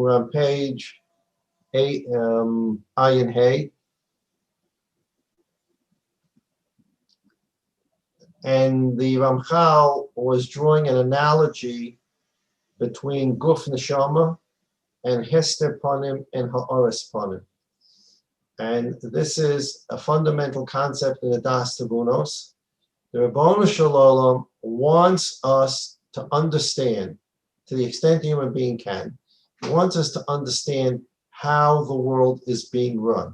We're on page 8, Ayin Hay. And the Ramchal was drawing an analogy between Guf Neshama and Hester Panim and Ha'oris Panim. And this is a fundamental concept in the Daas Tevunos. The Ribono Shel Olam wants us to understand, to the extent the human being can, he wants us to understand how the world is being run.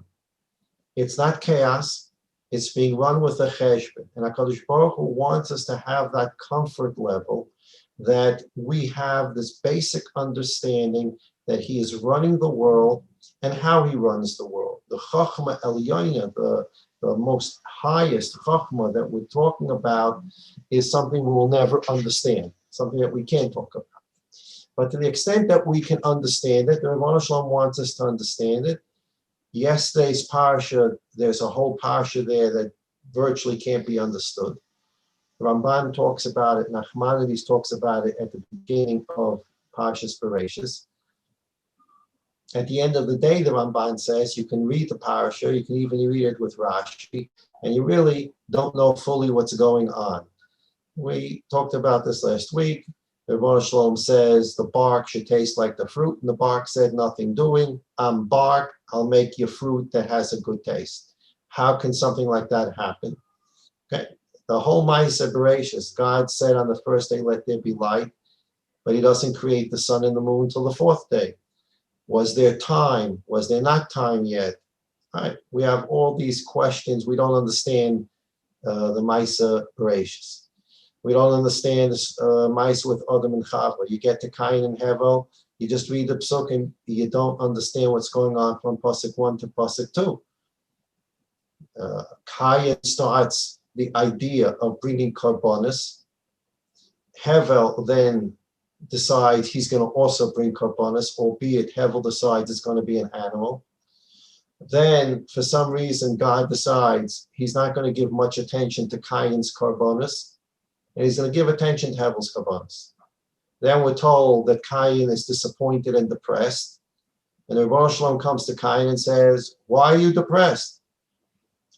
It's not chaos, it's being run with a cheshbon. And HaKadosh Baruch Hu wants us to have that comfort level that we have this basic understanding that he is running the world and how he runs the world. The Chachma Elyoina, the most highest Chachma that we're talking about, is something we will never understand, something that we can't talk about. But to the extent that we can understand it, the Ribono Shel Olam wants us to understand it. Yesterday's parsha, there's a whole parsha there that virtually can't be understood. Ramban talks about it, Nachmanides talks about it at the beginning of Parshas Bereshis. At the end of the day, the Ramban says you can read the parsha, you can even read it with Rashi, and you really don't know fully what's going on. We talked about this last week. The Ribono Shel Olam says the bark should taste like the fruit, and the bark said nothing doing. I'm bark, I'll make you fruit that has a good taste. How can something like that happen? Okay. The whole Ma'aseh Bereshis, God said on the first day, let there be light, but he doesn't create the sun and the moon until the fourth day. Was there time? Was there not time yet? Right. We have all these questions. We don't understand the Ma'aseh Bereshis. We don't understand Ma'aseh with Adam and Chava. You get to Cain and Hevel, you just read the Psukim, you don't understand what's going on from Pasuk 1 to Pasuk 2. Cain starts the idea of bringing Karbonis. Hevel then decides he's going to also bring Karbonis, albeit Hevel decides it's going to be an animal. Then, for some reason, God decides he's not going to give much attention to Cain's Karbonis, and he's going to give attention to Hevel's Karbonis. Then we're told that Cain is disappointed and depressed, and the Ribono Shel Olam comes to Cain and says, why are you depressed?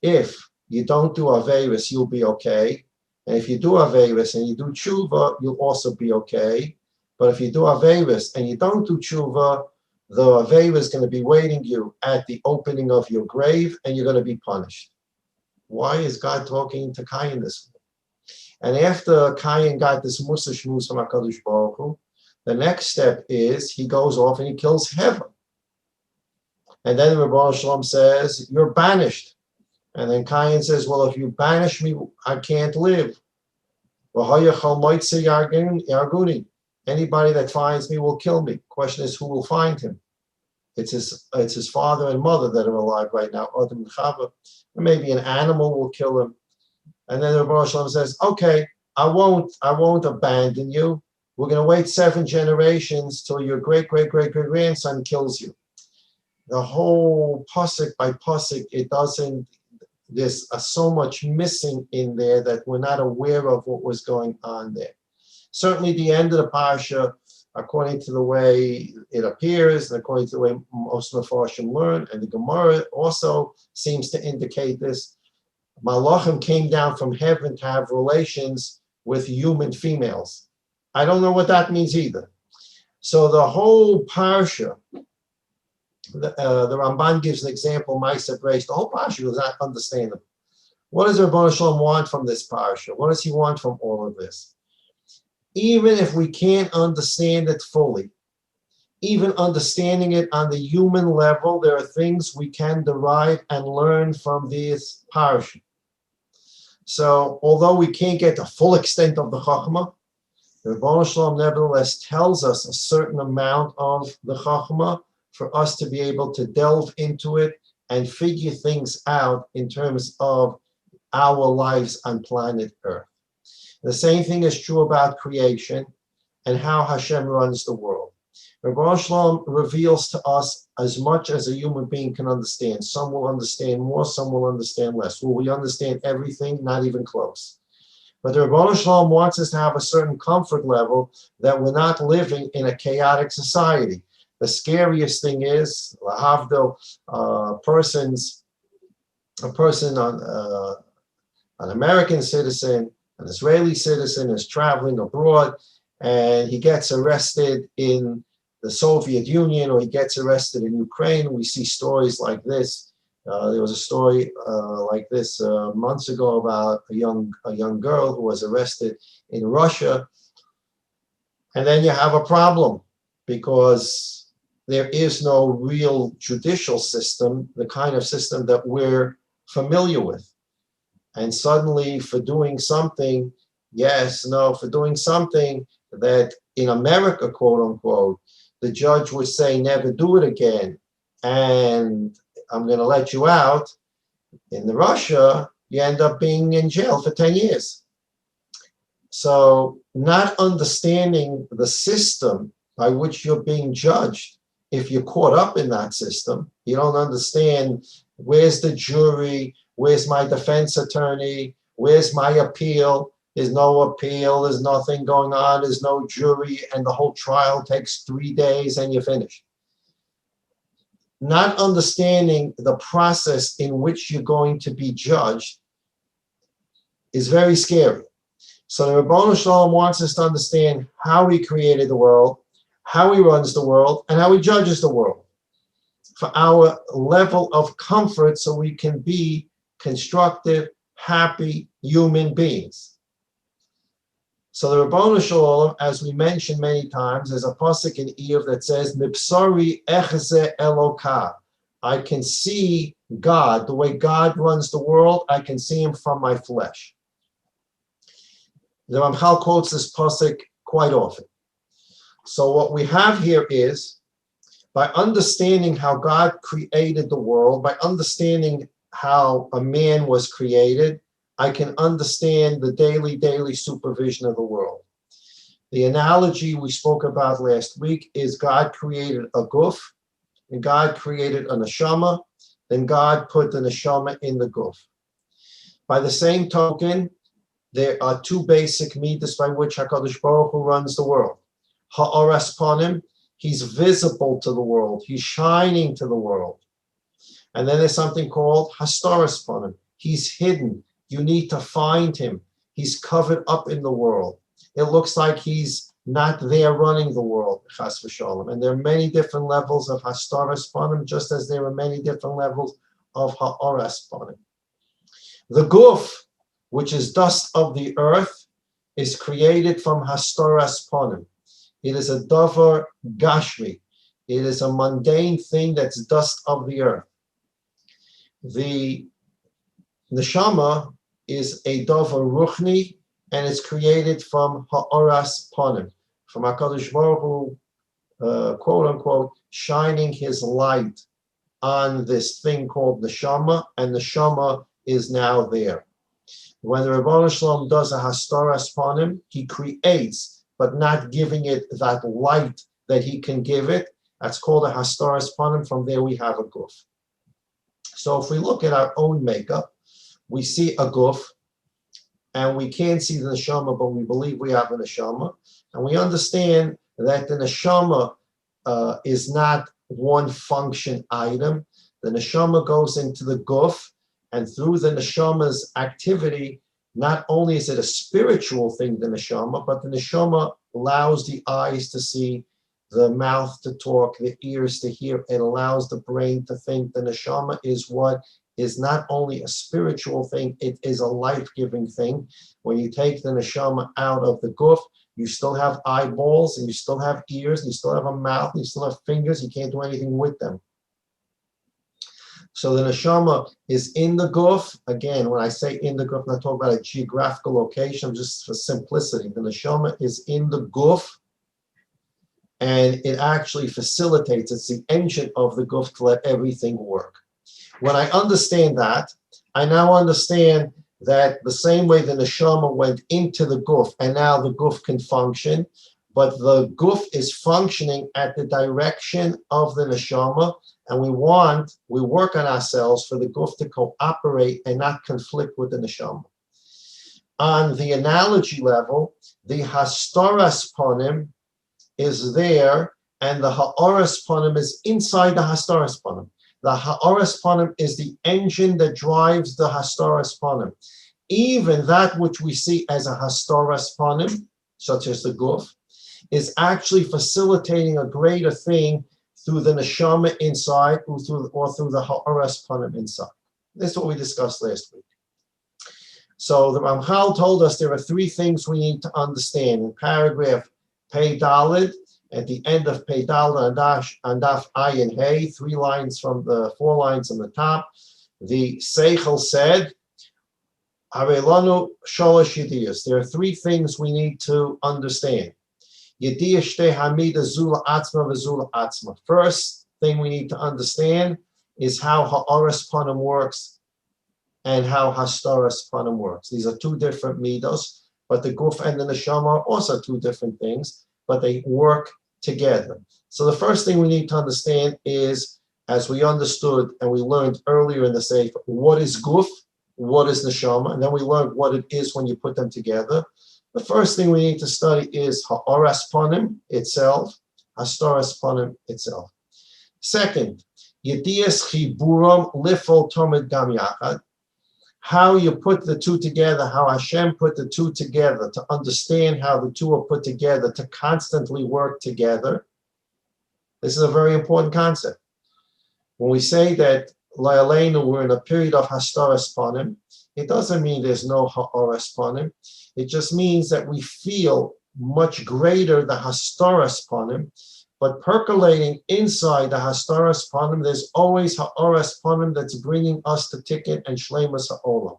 If you don't do Averis, you'll be okay. And if you do Averis and you do Tshuva, you'll also be okay. But if you do Averis and you don't do Tshuva, the Aveira is going to be waiting you at the opening of your grave, and you're going to be punished. Why is God talking to Cain this way? And after Cain got this Musa Shmuz from HaKadosh Baruch Hu, the next step is he goes off and he kills Hevel. And then the Ribono Shel Olam says, you're banished. And then Cain says, well, if you banish me, I can't live. Anybody that finds me will kill me. Question is, who will find him? It's his father and mother that are alive right now, Adam and Chava. Or maybe an animal will kill him. And then the Ribono Shel Olam says, okay, I won't abandon you. We're going to wait 7 generations till your great-great-great-great-grandson kills you. The whole pasuk by pasuk, there's so much missing in there that we're not aware of what was going on there. Certainly the end of the parsha, according to the way it appears, and according to the way most Mefarshim learn, and the Gemara also seems to indicate this, Malachim came down from heaven to have relations with human females. I don't know what that means either. So the whole parsha, the Ramban gives an example, Ma'aseh Bereshis. The whole parsha is not understandable. What does Ribono Shel Olam want from this parsha? What does he want from all of this? Even if we can't understand it fully, even understanding it on the human level, there are things we can derive and learn from this parsha. So, although we can't get the full extent of the Chachma, the Ribono Shel Olam nevertheless tells us a certain amount of the Chachma for us to be able to delve into it and figure things out in terms of our lives on planet Earth. The same thing is true about creation and how Hashem runs the world. Ribono Shel Olam reveals to us as much as a human being can understand. Some will understand more, some will understand less. Will we understand everything? Not even close. But the Ribono Shel Olam wants us to have a certain comfort level that we're not living in a chaotic society, The scariest thing is, lahavdil, a person an American citizen, an Israeli citizen is traveling abroad, and he gets arrested in the Soviet Union, or he gets arrested in Ukraine. We see stories like this. There was a story like this months ago about a young girl who was arrested in Russia. And then you have a problem, because there is no real judicial system, the kind of system that we're familiar with. And suddenly, for doing something, for doing something that in America, quote unquote, the judge would say, never do it again, and I'm going to let you out. In Russia, you end up being in jail for 10 years. So not understanding the system by which you're being judged, if you're caught up in that system, you don't understand where's the jury, where's my defense attorney, where's my appeal. There's no appeal, there's nothing going on, there's no jury, and the whole trial takes 3 days and you're finished. Not understanding the process in which you're going to be judged is very scary. So the Ribono Shel Olam wants us to understand how he created the world, how he runs the world, and how he judges the world, for our level of comfort, so we can be constructive, happy human beings. So the Ribono Shel Olam, as we mentioned many times, there's a pasuk in Iyov that says, "Mibsari echze Eloka." I can see God, the way God runs the world. I can see him from my flesh. The Ramchal quotes this pasuk quite often. So what we have here is, by understanding how God created the world, by understanding how a man was created, I can understand the daily supervision of the world. The analogy we spoke about last week is God created a guf, and God created a neshama, then God put the neshama in the guf. By the same token, there are two basic midas by which HaKadosh Baruch Hu runs the world. Ha'oras panim, he's visible to the world, he's shining to the world. And then there's something called hastaras panim, he's hidden. You need to find him. He's covered up in the world. It looks like he's not there running the world, chas v'shalom. And there are many different levels of hastaras panim, just as there are many different levels of ha'oras panim. The guf, which is dust of the earth, is created from hastaras panim. It is a davar gashmi. It is a mundane thing that's dust of the earth. The neshama is a davar ruchni, and it's created from ha'oras panim, from HaKadosh Baruch Hu, quote unquote, shining his light on this thing called neshama, and neshama is now there. When the Ribono Shel Olam does a hastaras panim, he creates, but not giving it that light that he can give it. That's called a hastaras panim. From there we have a guf. So if we look at our own makeup, we see a guf, and we can't see the neshama, but we believe we have a neshama, and we understand that the neshama is not one function item. The neshama goes into the guf, and through the neshama's activity, not only is it a spiritual thing, the neshama, but the neshama allows the eyes to see, the mouth to talk, the ears to hear. It allows the brain to think. The neshama is what is not only a spiritual thing, it is a life-giving thing. When you take the neshama out of the guf, you still have eyeballs, and you still have ears, and you still have a mouth, and you still have fingers. You can't do anything with them. So the neshama is in the guf. Again, when I say in the guf, I'm not talking about a geographical location, just for simplicity. The neshama is in the guf, and it actually facilitates, it's the engine of the guf to let everything work. When I understand that, I now understand that the same way the neshama went into the guf, and now the guf can function, but the guf is functioning at the direction of the neshama, and we work on ourselves for the guf to cooperate and not conflict with the neshama. On the analogy level, the hastaras panim is there and the ha'oras panim is inside the hastaras panim. The ha'oras panim is the engine that drives the hastaras panim. Even that which we see as a hastaras panim, such as the guf, is actually facilitating a greater thing through the neshama inside or through the ha'oras panim inside. This is what we discussed last week. So the Ramchal told us there are three things we need to understand. In paragraph Pei Dalid, at the end of Pei Dalid and Daf Ayin Hey, 3 lines from the 4 lines on the top, the Seichel said, Harelanu Sholosh Yediyas. There are 3 things we need to understand. Yediyah Shtei Hamida Zula Atzma V'Zula Atzma. First thing we need to understand is how Ha'oras Panim works and how Hastaras Panim works. These are 2 different midos, but the guf and the neshama are also 2 different things, but they work together. So the first thing we need to understand is, as we understood and we learned earlier in the Sefer, what is guf, what is neshama, and then we learned what it is when you put them together. The first thing we need to study is ha'oras panim itself, hastaras panim itself. Second, yediyas chiburam lifol tomid gam yachad, how you put the 2 together, how Hashem put the 2 together, to understand how the 2 are put together, to constantly work together. This is a very important concept. When we say that La'aleinu, we're in a period of hastaras panim, it doesn't mean there's no ha'oras panim. It just means that we feel much greater the hastaras panim, but percolating inside the hastaras panim, there's always ha'oras panim that's bringing us the ticket and shleimus ha'olam.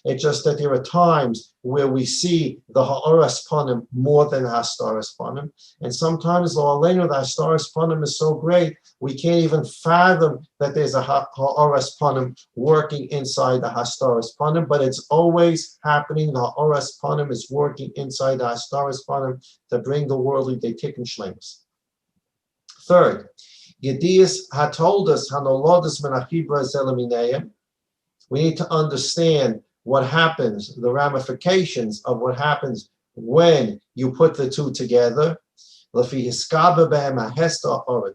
It's just that there are times where we see the ha'oras panim more than hastaras panim, and sometimes La'aleinu, the hastaras panim is so great we can't even fathom that there's a ha'oras panim working inside the hastaras panim, but it's always happening. The ha'oras panim is working inside the hastaras panim to bring the worldly ticket and shleimus. Third, Yediyas had told us Hanolodus Menachibra Zelaminayim. We need to understand what happens, the ramifications of what happens when you put the 2 together.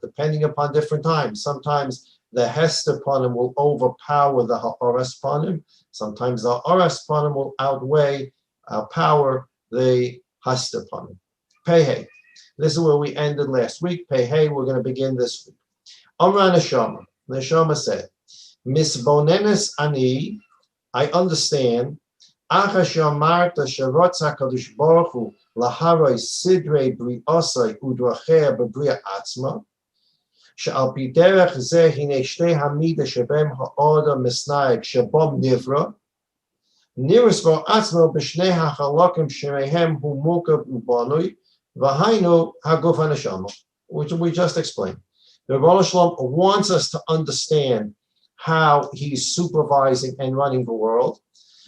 Depending upon different times. Sometimes the Hester panim will overpower the ha'oras panim. Sometimes the ha'oras panim will outpower the Hester panim. Pei. This is where we ended last week. Pei, we're going to begin this week. Amra Neshama. Neshama said, Misbonenes ani, I understand, Acha shamarta sharotza kadosh baruch hu laharoi sidrei bri'osai udrachea bebria atzma, she'al pi derech zeh hine shtei hamida shebem ha'oda misnaik shabom nivra, niris vo atzma b'shnei ha'chalokim sherehem hu mukav ubanui, V'hainu haguf haneshama, which we just explained. The Rebbe Shalom wants us to understand how he's supervising and running the world.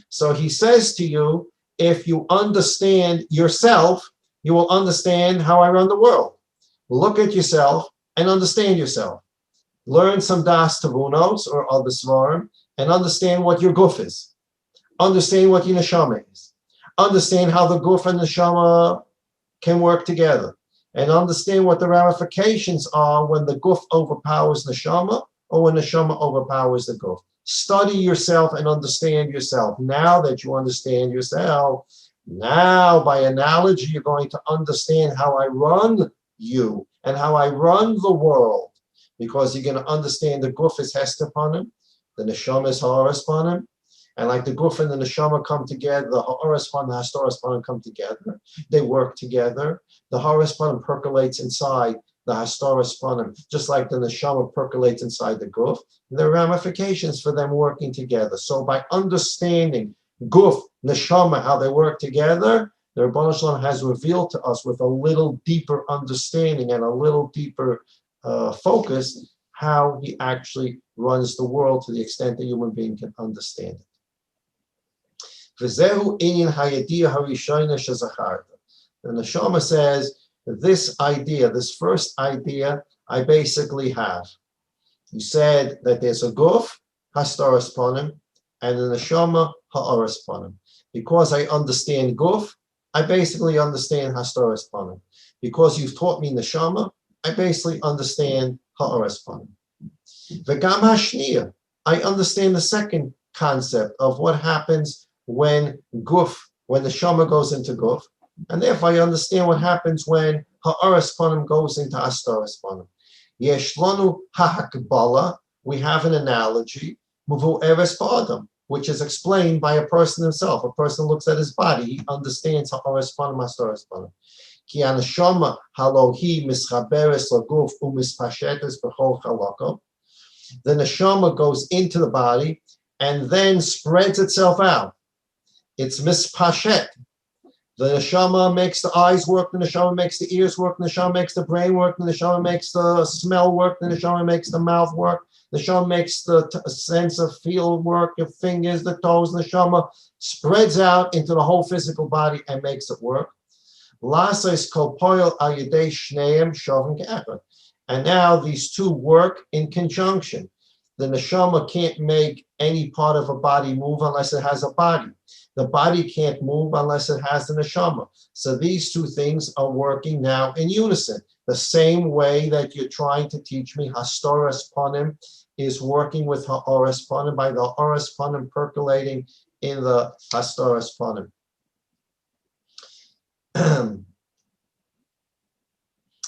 So he says to you, if you understand yourself, you will understand how I run the world. Look at yourself and understand yourself. Learn some Daas Tevunos or other Svarim and understand what your guf is. Understand what your neshama is. Understand how the guf and neshama can work together, and understand what the ramifications are when the guf overpowers neshama or when neshama overpowers the guf. Study yourself and understand yourself. Now that you understand yourself, now by analogy, you're going to understand how I run you and how I run the world, because you're going to understand the guf is hester panim, the neshama is ha'oras panim. And like the guf and the neshama come together, the ha'oras panim, the hastaras panim come together. They work together. The ha'oras panim percolates inside the hastaras panim, just like the neshama percolates inside the guf. And there are ramifications for them working together. So by understanding guf, neshama, how they work together, the Rebbe Shalom has revealed to us with a little deeper understanding and a little deeper focus how he actually runs the world to the extent that a human being can understand it. The neshama says, this idea, this first idea, I basically have. You said that there's a guf, hastaras panim, and a neshama, ha'oras panim. Because I understand guf, I basically understand hastaras panim. Because you've taught me neshama, I basically understand ha'oras panim. V'gam hashniya, I understand the second concept of what happens when when the shama goes into guf, and therefore I understand what happens when ha'oras panim goes into hastaras panim. Yesh lanu ha'hakbala, we have an analogy, muvu eres ba'adam, which is explained by a person himself. A person looks at his body, he understands ha'oras panim, hastaras panim. Ki anashama halohi mischaberes laguf umispashetes b'chol chalakav. The neshama goes into the body and then spreads itself out. It's mispashet. The neshama makes the eyes work, the neshama makes the ears work, the neshama makes the brain work, the neshama makes the smell work, the neshama makes the mouth work, the neshama makes the sense of feel work, the fingers, the toes, the neshama spreads out into the whole physical body and makes it work. And now these two work in conjunction. The neshama can't make any part of a body move unless it has a body. The body can't move unless it has the neshama. So these two things are working now in unison. The same way that you're trying to teach me hastaras panim is working with ha'oras panim by the ha'oras panim percolating in the hastaras panim.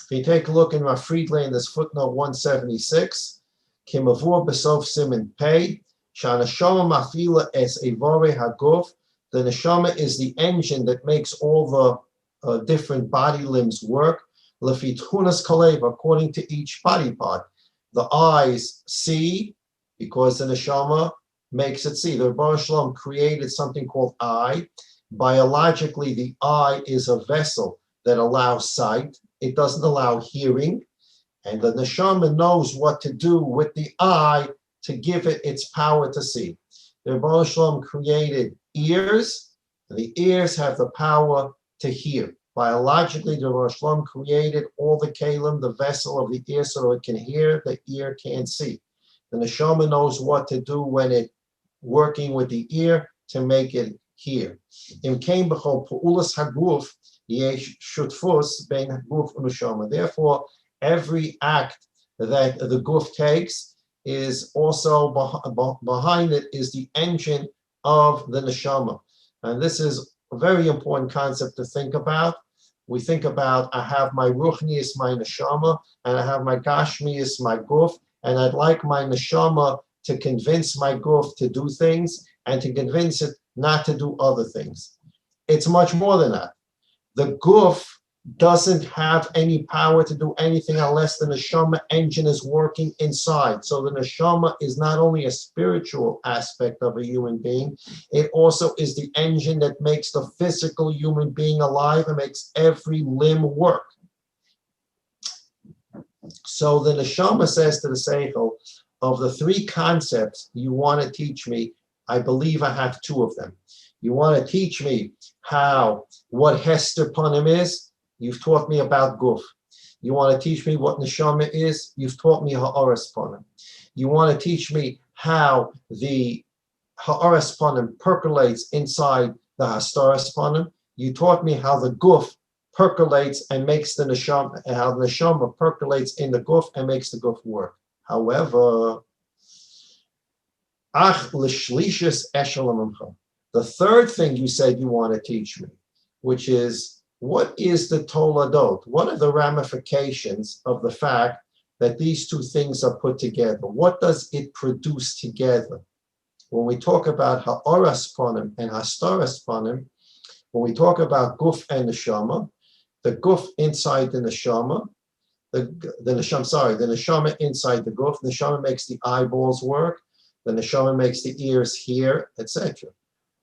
If you take a look in my Friedland, this footnote 176, Kimavur Besof Siman Pei, Shanashama Mafila es Evore Haguf. The neshama is the engine that makes all the different body limbs work. Lefitchunas Kalev, according to each body part. The eyes see because the neshama makes it see. The Rebbe Shalom created something called eye. Biologically, the eye is a vessel that allows sight. It doesn't allow hearing. And the neshama knows what to do with the eye to give it its power to see. The Rebbe Shalom created ears, and the ears have the power to hear. Biologically, the Rebbe Shalom created all the kalim, the vessel of the ear, so it can hear, the ear can't see. The neshama knows what to do when it's working with the ear to make it hear. Therefore, every act that the guf takes is also behind it is the engine of the neshama. And this is a very important concept to think about. We think about, I have my ruchnius, my neshama, and I have my gashmius, my guf, and I'd like my neshama to convince my guf to do things and to convince it not to do other things. It's much more than that. The guf doesn't have any power to do anything unless the neshama engine is working inside. So the neshama is not only a spiritual aspect of a human being, it also is the engine that makes the physical human being alive and makes every limb work. So the neshama says to the seichel, of the three concepts you want to teach me, I believe I have two of them. You want to teach me what hester panim is? You've taught me about guf. You want to teach me what neshama is? You've taught me ha'oras panim. You want to teach me how the ha'oras panim percolates inside the hastaras panim? You taught me how the guf percolates and makes the neshama, how the neshama percolates in the guf and makes the guf work. However, the third thing you said you want to teach me, which is, what is the toladot? What are the ramifications of the fact that these two things are put together? What does it produce together? When we talk about ha'oras panim and hastaras panim, when we talk about guf and neshama, the guf inside the neshama, the neshama inside the guf, the neshama makes the eyeballs work, the neshama makes the ears hear, etc.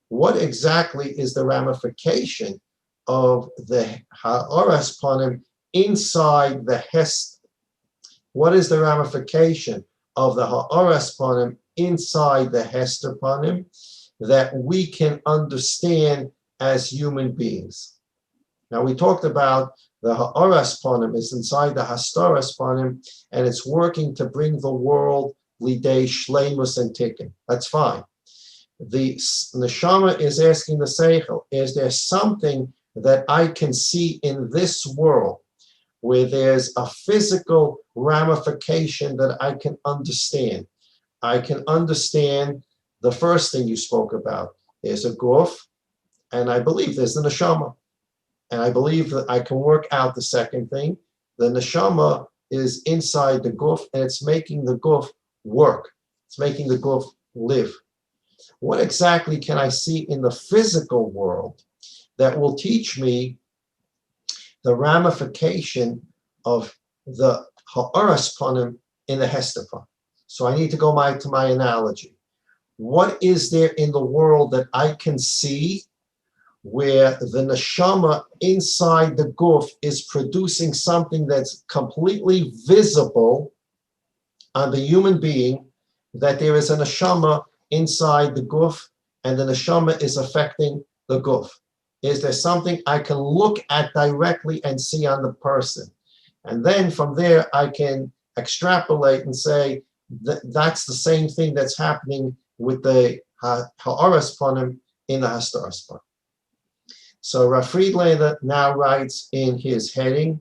What exactly is the ramification of the ha'oras panim inside the hest? What is the ramification of the ha'oras panim inside the hester panim that we can understand as human beings? Now we talked about the ha'oras panim is inside the hastaras panim, and it's working to bring the world lidei shleimus and tikkun. That's fine. The neshama is asking the seichel, is there something that I can see in this world where there's a physical ramification that I can understand. I can understand the first thing you spoke about. There's a guf, and I believe there's the neshama. And I believe that I can work out the second thing. The neshama is inside the guf, and it's making the guf work. It's making the guf live. What exactly can I see in the physical world that will teach me the ramification of the ha'aras panim in the hester pan? So I need to go to my analogy. What is there in the world that I can see where the neshama inside the guf is producing something that's completely visible on the human being, that there is a neshama inside the guf and the neshama is affecting the guf? Is there something I can look at directly and see on the person? And then from there, I can extrapolate and say that's the same thing that's happening with the ha'aras panim in the hastaras panim. So Rav Friedlander now writes in his heading,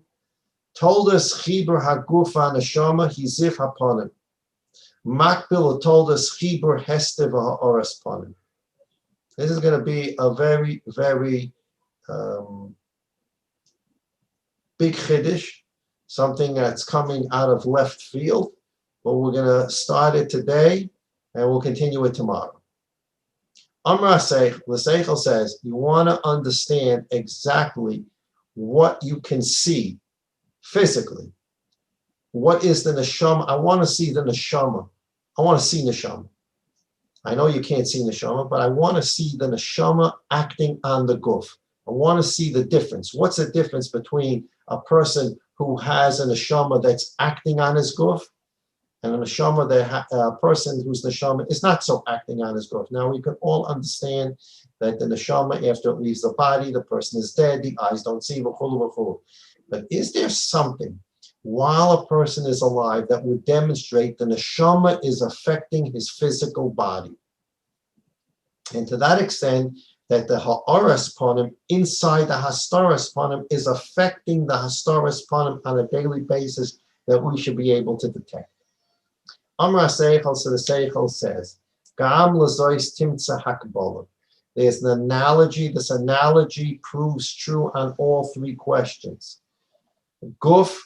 told us chibur hagufa neshama hizif hapanim. Makbil told us chibur hester v'ha'aras panim. This is going to be a very, very big chiddush, something that's coming out of left field, but we're going to start it today and we'll continue it tomorrow. Amra L'Seichel says, you want to understand exactly what you can see physically. What is the neshama? I want to see the neshama. I want to see neshama. I know you can't see neshama, but I want to see the neshama acting on the guf. I want to see the difference. What's the difference between a person who has a neshama that's acting on his guf and a neshama a person whose neshama is not so acting on his guf? Now we can all understand that the neshama, after it leaves the body, the person is dead, the eyes don't see, v'chulu v'chulu. But is there something while a person is alive that would demonstrate the neshama is affecting his physical body? And to that extent, that the ha'aras panim inside the hastaras panim is affecting the hastaras panim on a daily basis that we should be able to detect. Amra Seichel, so the Seichel says, Ga'am l'zois timtza hakbola. There's an analogy. This analogy proves true on all three questions. Guf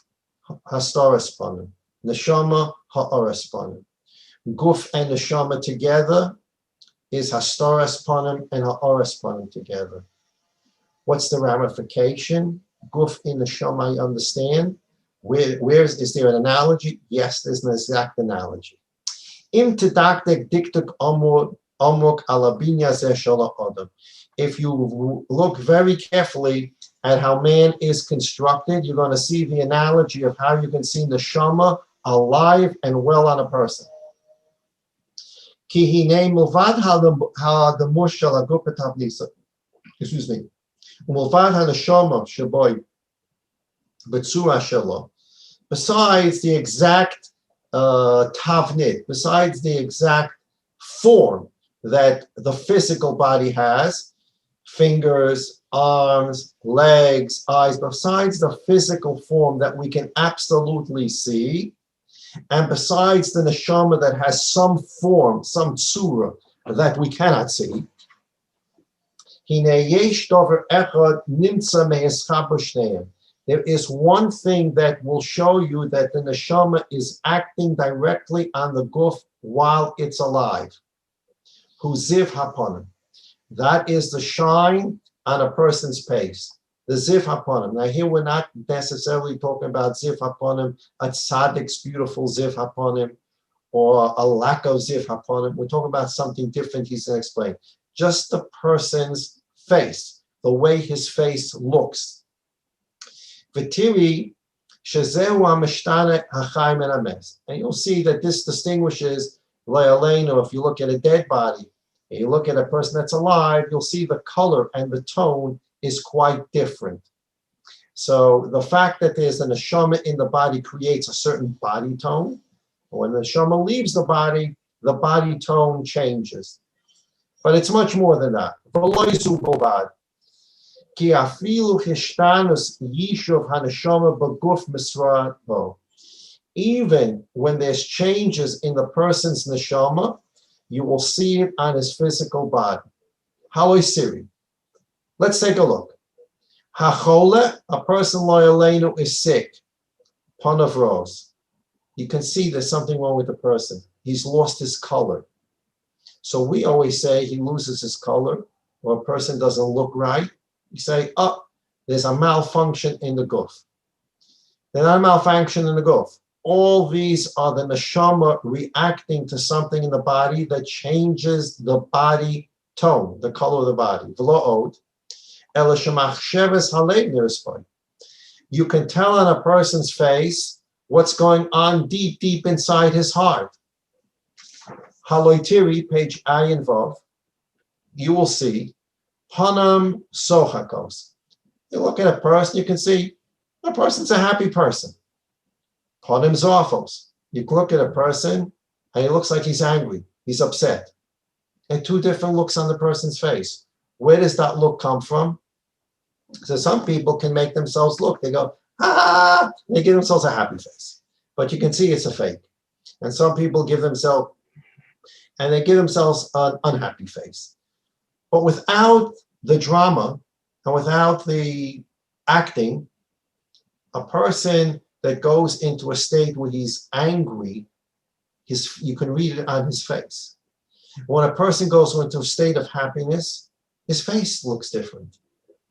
hastaras panim, neshama ha'aras panim. Guf and neshama together is hastaras panim and ha'aras panim together. What's the ramification? Guf in neshama, I understand. Is there an analogy? Yes, there's an exact analogy. Im tedaktek diktuk amuk alabinya zeh shala adam. If you look very carefully at how man is constructed, you're going to see the analogy of how you can see neshama alive and well on a person. Ki hine mulvad ha'adamush shel haguf b'tavnisa. Excuse me. Mulvad ha'neshama sheboy b'tzura shelo. Besides the exact tavnit, besides the exact form that the physical body has, fingers, arms, legs, eyes, besides the physical form that we can absolutely see, and besides the neshama that has some form, some tzura that we cannot see, there is one thing that will show you that the neshama is acting directly on the guf while it's alive. Huziv hapanim. That is the shine on a person's face. The ziv hapanim. Now here we're not necessarily talking about ziv hapanim, a tzaddik's beautiful ziv hapanim, or a lack of ziv hapanim. We're talking about something different. He's going to explain. Just the person's face, the way his face looks. V'tiri shezehu ha'mishtana ha'chaim and hames. And you'll see that this distinguishes le'aleinu. If you look at a dead body, and you look at a person that's alive, you'll see the color and the tone is quite different. So the fact that there's a neshama in the body creates a certain body tone. When the neshama leaves the body tone changes. But it's much more than that. Ki afilu hishtanus yishuv haneshama b'guf misra bo. Even when there's changes in the person's neshama, you will see it on his physical body. Haloi siri. Let's take a look. Hachole, a person loyalenu is sick. Panav rose. You can see there's something wrong with the person. He's lost his color. So we always say he loses his color, or a person doesn't look right. You say, oh, there's a malfunction in the guf. There's not a malfunction in the guf. All these are the neshama reacting to something in the body that changes the body tone, the color of the body. You can tell on a person's face what's going on deep, deep inside his heart. Haloitiri, page Ayin Vav, you will see Hanam Sohakos. You look at a person, you can see a person's a happy person. Hanam Zophos. You look at a person and he looks like he's angry, he's upset. And two different looks on the person's face. Where does that look come from? So some people can make themselves look, they go, ah, they give themselves a happy face. But you can see it's a fake. And some people give themselves, and they give themselves an unhappy face. But without the drama and without the acting, a person that goes into a state where he's angry, you can read it on his face. When a person goes into a state of happiness, his face looks different.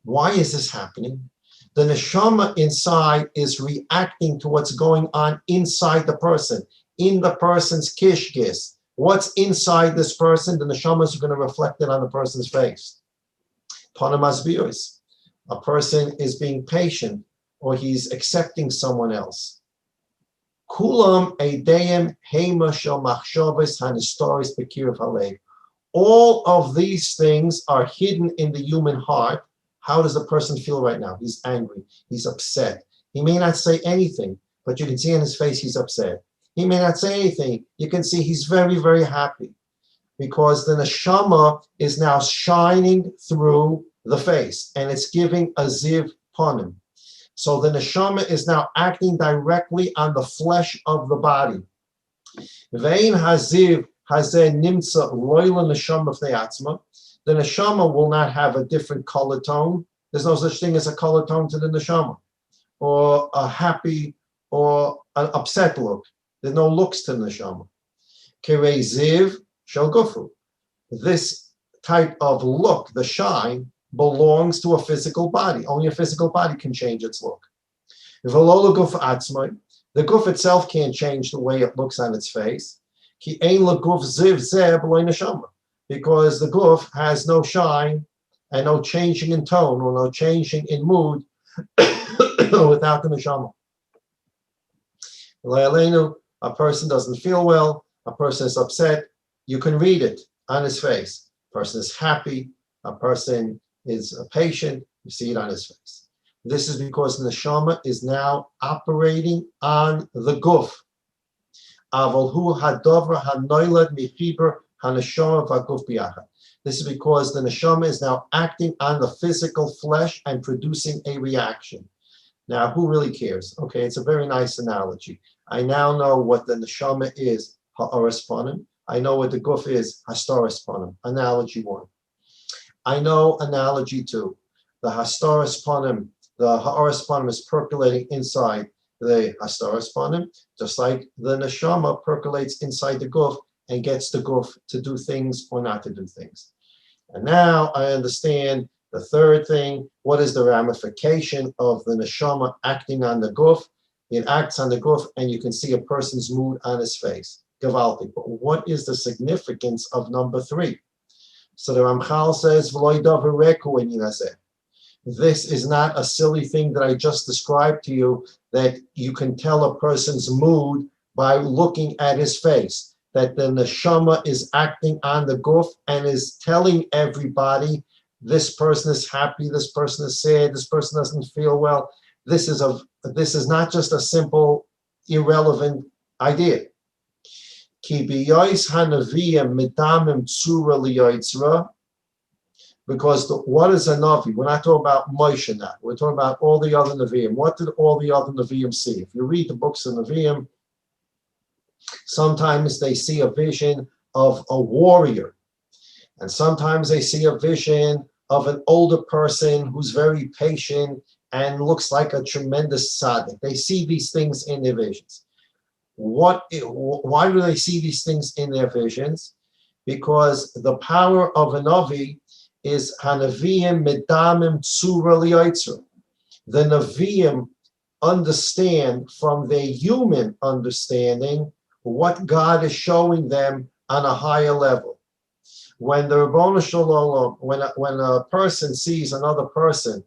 Why is this happening? The neshama inside is reacting to what's going on inside the person, in the person's kishgis. What's inside this person, the neshama is going to reflect it on the person's face. Panamasbios. A person is being patient or he's accepting someone else. Kulam eideyim hema shel machshavos hanestoris b'kirav halev. All of these things are hidden in the human heart. How does the person feel right now? He's angry. He's upset. He may not say anything, but you can see on his face he's upset. He may not say anything. You can see he's very, very happy because the neshama is now shining through the face and it's giving a ziv panim. So the neshama is now acting directly on the flesh of the body. Vein haziv hazeh nimtza loyla neshama v'ne'atzma. The neshama will not have a different color tone. There's no such thing as a color tone to the neshama, or a happy or an upset look. There's no looks to the neshama. Kirei ziv shel gufu. This type of look, the shine, belongs to a physical body. Only a physical body can change its look. V'lo leguf atzmai. The guf itself can't change the way it looks on its face. Ki ein leguf ziv zeh b'loi neshama. Because the guf has no shine and no changing in tone or no changing in mood without the neshama. A person doesn't feel well, a person is upset, you can read it on his face. A person is happy, a person is patient, you see it on his face. This is because the neshama is now operating on the guf. Avalhu hadovra hanoilad michiber. This is because the neshama is now acting on the physical flesh and producing a reaction. Now, who really cares? Okay, it's a very nice analogy. I now know what the neshama is, ha'oras panim. I know what the guf is, hastoras panim. Analogy 1. I know analogy 2. The hastoras panim, the ha'oras panim is percolating inside the hastoras panim, just like the neshama percolates inside the guf and gets the guf to do things or not to do things. And now I understand the third thing. What is the ramification of the neshama acting on the guf? It acts on the guf and you can see a person's mood on his face. Gavalti. But what is the significance of number 3? So the Ramchal says, this is not a silly thing that I just described to you, that you can tell a person's mood by looking at his face. That the neshama is acting on the guf and is telling everybody, this person is happy, this person is sad, this person doesn't feel well. This is not just a simple, irrelevant idea. Ki b'yois hanaviyah medamim tzura liyotzra Because what is a Navi? We're not talking about Moshe now. We're talking about all the other Nevi'im. What did all the other Nevi'im see? If you read the books of Nevi'im, sometimes they see a vision of a warrior. And sometimes they see a vision of an older person who's very patient and looks like a tremendous tzaddik. They see these things in their visions. Why do they see these things in their visions? Because the power of a Navi is Hanavim Medamim Tzura Liyaitzer. The Naviim understand from their human understanding what God is showing them on a higher level. When the Ribono Shel Olam, when a person sees another person,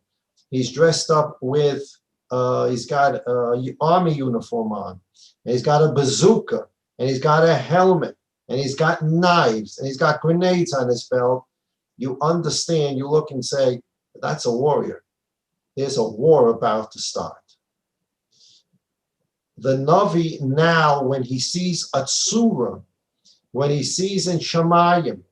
he's dressed up with, he's got an army uniform on, and he's got a bazooka, and he's got a helmet, and he's got knives, and he's got grenades on his belt, you understand, you look and say, that's a warrior. There's a war about to start. The Navi now, when he sees a tzura, when he sees in Shemayim,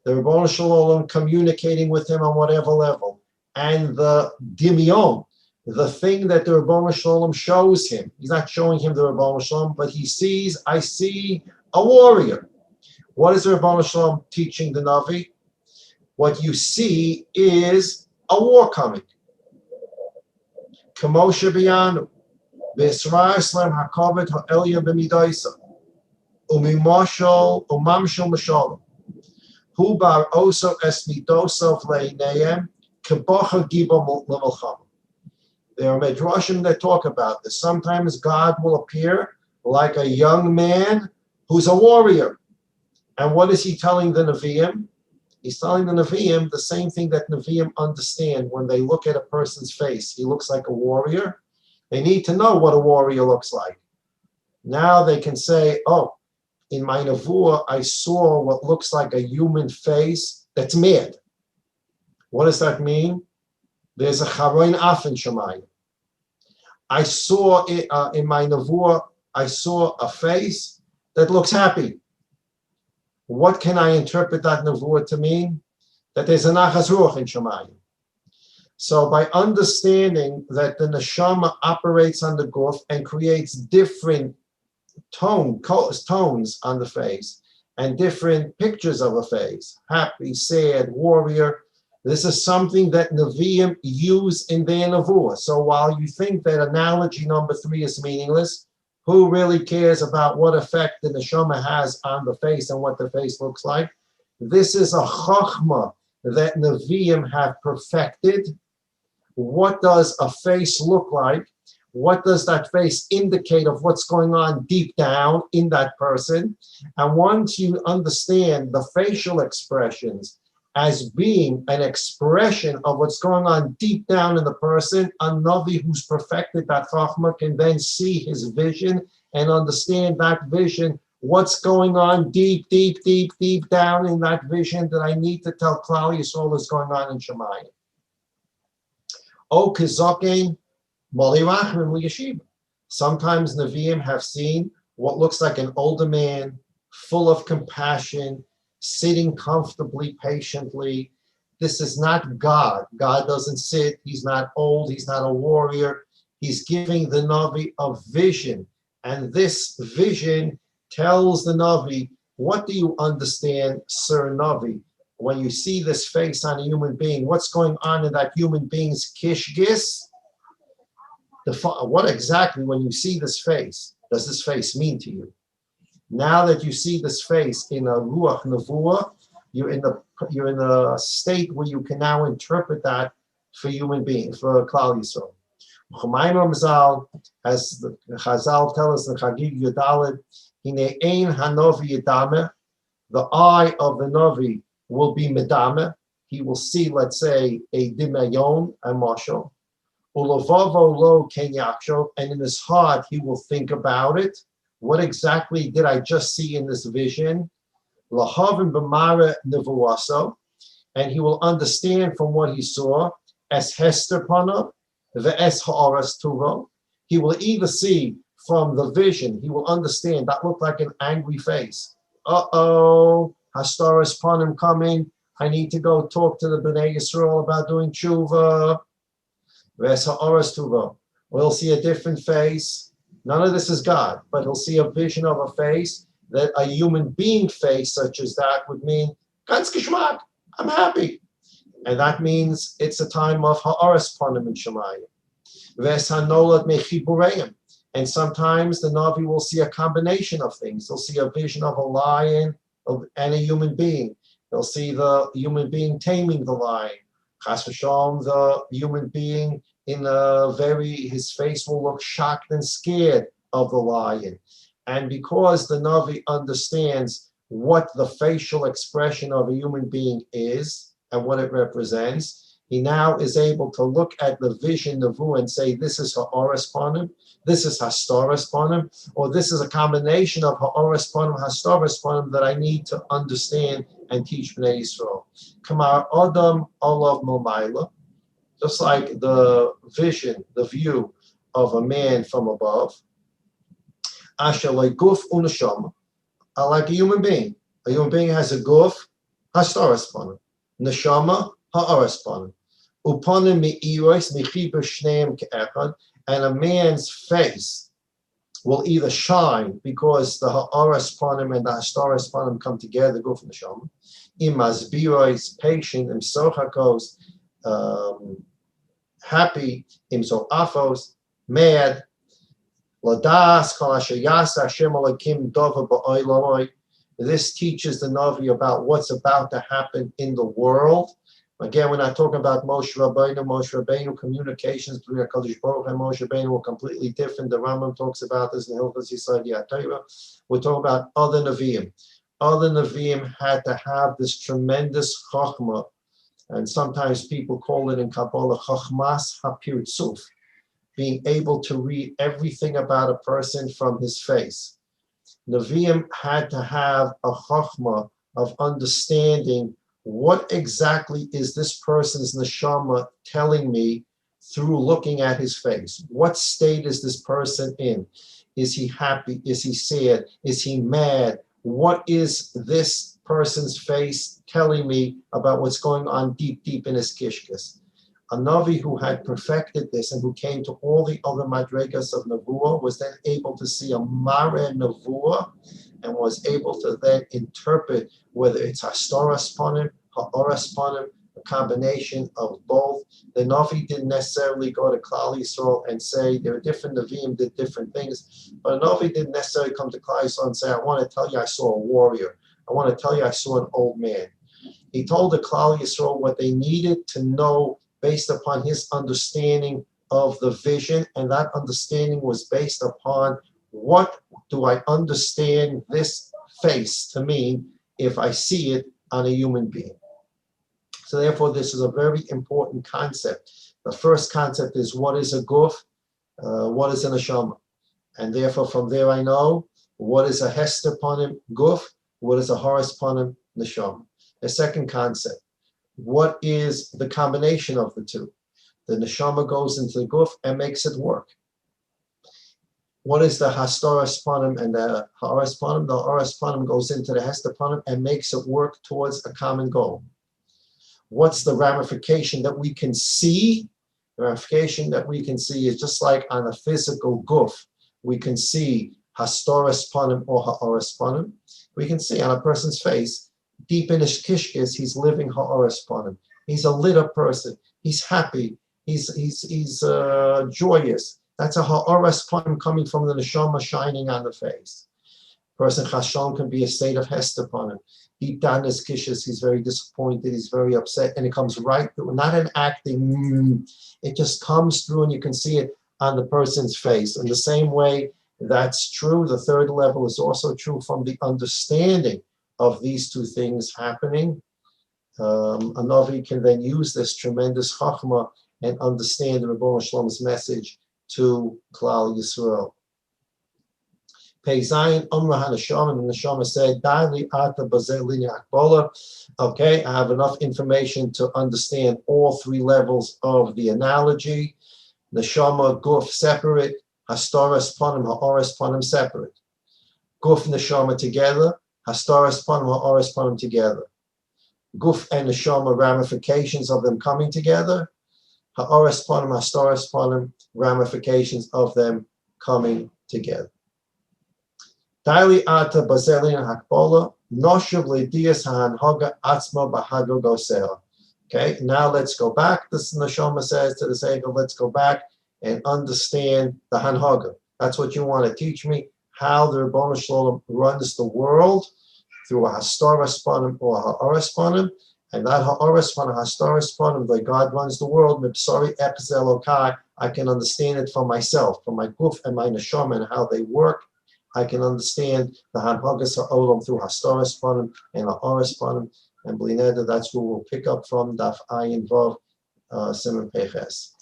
the Ribono Shel Olam communicating with him on whatever level, and the Dimion, the thing that the Ribono Shel Olam shows him, he's not showing him the Ribono Shel Olam, but he sees, I see a warrior. What is the Ribono Shel Olam teaching the Navi? What you see is a war coming. Kamosha biyanu, v'Yisrael Islam hakovet ha'elya b'midaisa, umimashal umamshal mashalom, hu bar oso es midosov le'inayim, kebocha giba l'melchama. There are medrashim that talk about this. Sometimes God will appear like a young man who's a warrior. And what is he telling the Nevi'im? He's telling the Nevi'im the same thing that Nevi'im understand when they look at a person's face. He looks like a warrior. They need to know what a warrior looks like. Now they can say, oh, in my Nevuah, I saw what looks like a human face that's mad. What does that mean? There's a charoin af in Shemayim. I saw it, in my Nevuah, I saw a face that looks happy. What can I interpret that Nevuah to mean? That there's a nachas ruach in Shemayim. So by understanding that the neshama operates on the guf and creates different tones on the face and different pictures of a face, happy, sad, warrior, this is something that Nevi'im use in their Nevuah. So while you think that analogy number 3 is meaningless, who really cares about what effect the neshama has on the face and what the face looks like? This is a chachma that Nevi'im have perfected. What does a face look like? What does that face indicate of what's going on deep down in that person? And once you understand the facial expressions as being an expression of what's going on deep down in the person, a Navi who's perfected that chachma can then see his vision and understand that vision, what's going on deep, deep, deep, deep down in that vision that I need to tell Klal Yisrael is going on in Shemayim. O kizokein moli rachmim liyeshiva. Sometimes Nevi'im have seen what looks like an older man, full of compassion, sitting comfortably, patiently. This is not God. God doesn't sit. He's not old. He's not a warrior. He's giving the Navi a vision. And this vision tells the Navi, what do you understand, Sir Navi? When you see this face on a human being, what's going on in that human being's kishgis? What exactly, when you see this face, does this face mean to you? Now that you see this face in a ruach nevuah, you're in a state where you can now interpret that for human beings, for Klal Yisrael. Chamaim Ramzal, as the Chazal tell us in Chagig Yudalet, Hine ein hanovi yedame, the eye of the Navi will be medame. He will see, let's say, a dimayon, a mashal. Ulavavo lo ken yakshov, and in his heart he will think about it. What exactly did I just see in this vision? Lahavim b'mara nevuaso, and he will understand from what he saw as hester pana, ve'es ha'aras tuvo. He will either see from the vision, he will understand that looked like an angry face. Uh-oh, hastaras panim coming. I need to go talk to the Bnei Yisrael about doing tshuva. Ves ha'oras tuva. We'll see a different face. None of this is God, but he'll see a vision of a face that a human being face such as that would mean, ganz geschmack, I'm happy. And that means it's a time of ha'oras panim in Shemayim. Ves ha'nolad mechibureim. And sometimes the Navi will see a combination of things. He'll see a vision of a lion and a human being. He'll see the human being taming the lion. Chas v'shalom, the human being his face will look shocked and scared of the lion. And because the Navi understands what the facial expression of a human being is and what it represents, he now is able to look at the vision, Nevu, and say, this is ha'oras panim, this is hastoras panim, or this is a combination of ha'oras panim, hastoras panim that I need to understand and teach Bnei Yisrael. Kamar Adam Olav Momaila, just like the vision, the view of a man from above. Asher like guf unashama, like a human being. A human being has a guf, hastoras panim, neshama, ha'oras panim. Upanim mi'iros michiber shneim ke'echad, and a man's face will either shine because the ha'oras panim and the hastoras panim come together, guf and neshama. Imazbiros, patient, imsochakos, happy, imzoafos, mad. Daas, this teaches the Navi about what's about to happen in the world. Again, we're not talking about Moshe Rabbeinu. Moshe Rabbeinu, communications between HaKadosh Baruch and Moshe Rabbeinu were completely different. The Rambam talks about this in Hilchos Yisrael Torah. We're talking about other Nevi'im. Other Nevi'im had to have this tremendous chachma, and sometimes people call it in Kabbalah chachmas hapirtzuf, being able to read everything about a person from his face. Nevi'im had to have a chachma of understanding what exactly is this person's neshama telling me through looking at his face. What state is this person in? Is he happy? Is he sad? Is he mad? What is this person's face telling me about what's going on deep, deep in his kishkis? A Navi who had perfected this and who came to all the other madregas of Nevuah was then able to see a Mare Nevuah and was able to then interpret whether it's Hastoras Panim, Ha'oras Panim, a combination of both. The Navi didn't necessarily go to Klal Yisrael and say there are different Nevi'im did different things, but a Navi didn't necessarily come to Klal Yisrael and say, I want to tell you I saw a warrior. I want to tell you I saw an old man. He told the Klal Yisrael what they needed to know based upon his understanding of the vision, and that understanding was based upon what do I understand this face to mean if I see it on a human being. So therefore, this is a very important concept. The first concept is what is a guf, what is an neshama, and therefore from there I know what is a hester panim guf, what is a horas panim neshama. The second concept, what is the combination of the two? The neshama goes into the guf and makes it work. What is the hastoras panim and the ha'oras panim? The ha'oras panim goes into the hester panim and makes it work towards a common goal. What's the ramification that we can see? The ramification that we can see is just like on a physical guf, we can see hastoras panim or ha'oras panim. We can see on a person's face, deep in his kishkis, he's living ha'oras panim. He's a lit up person. He's happy. He's joyous. That's a ha'oras panim coming from the neshama shining on the face. Person chashon can be a state of hester panim. Deep down in his kishkis, he's very disappointed. He's very upset, and it comes right through. Not an acting. It just comes through, and you can see it on the person's face. In the same way, that's true. The third level is also true from the understanding of these two things happening. A Navi can then use this tremendous chachma and understand the Rebbeinu Shalom's message to Klal Yisrael. Pei Zayin Amra HaNeshama, and the Neshama said, Dali Ata Bazeh Linya Akbola. Okay, I have enough information to understand all three levels of the analogy. Neshama, Guf separate, Hastoras Panim, Ha'oras Panim separate. Guf Neshama together, Hastoras Panim, Ha'oras Panim together. Guf and Neshama, ramifications of them coming together. Ha'oras Panim, Hastaras Panim, ramifications of them coming together. Daili ata bazelin hakbola, noshuv le'dias ha'anhoga atzma b'hagog oseha. Okay, now let's go back. This Neshama says to the Seichel, let's go back and understand the Hanhaga. That's what you want to teach me, how the Rebbeinu Shalom runs the world through a Hastaras Panim or a Ha'oras Panim. And that Ha'oras Panim, Hastaras Panim, the God runs the world, Mipsari Epes Elokai, I can understand it for myself, from my Guf and my Neshama and how they work. I can understand the Hanhagas Ha'olam through Hastaras Panim and Ha'oras Panim. And Blineda, that's where we'll pick up from Daf Ayin Vav Simon Peches.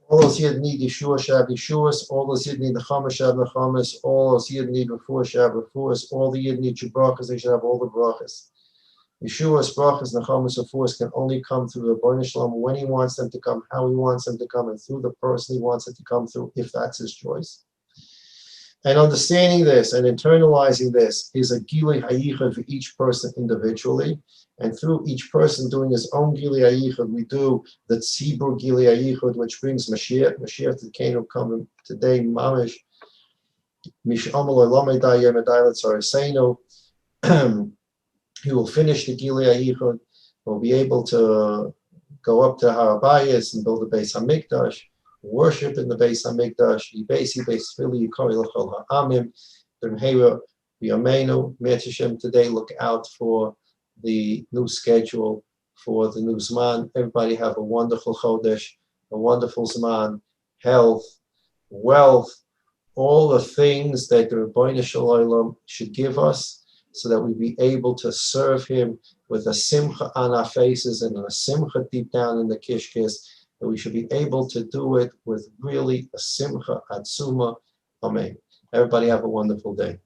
All those Yid need Yeshua Shab Yeshuas, all those Yid need the Chamas Shab Nechamas, all those Yid need Refuah Shab Refuahs, all the Yid need Brachas, they should have all the Brachas. Yeshua's Brachas, Nechamas, Refuahs can only come through the Rebbeinu Shalom when he wants them to come, how he wants them to come, and through the person he wants it to come through, if that's his choice. And understanding this and internalizing this is a Gilui Hayichud for each person individually. And through each person doing his own Gilui Hayichud, we do the Tzibur Gilui Hayichud, which brings Mashiach. Mashiach to Kenu coming today, Mamish. Mishamaloi Lomedai Yemedai Letzareseinu. He will finish the Gilui Hayichud. We'll be able to go up to Har HaBayis and build the Beis HaMikdash. Worship in the Beis HaMikdash, Yibesi Beis Fili Yikori L'chol Ha'amim, B'mheira B'yameinu, Me'etzeshem. Today, look out for the new schedule, for the new Zman. Everybody have a wonderful Chodesh, a wonderful Zman, health, wealth, all the things that the Rebbeinu Shalom should give us so that we be able to serve Him with a simcha on our faces and a simcha deep down in the kishkis. That we should be able to do it with really a simcha atzuma. Amen. Everybody have a wonderful day.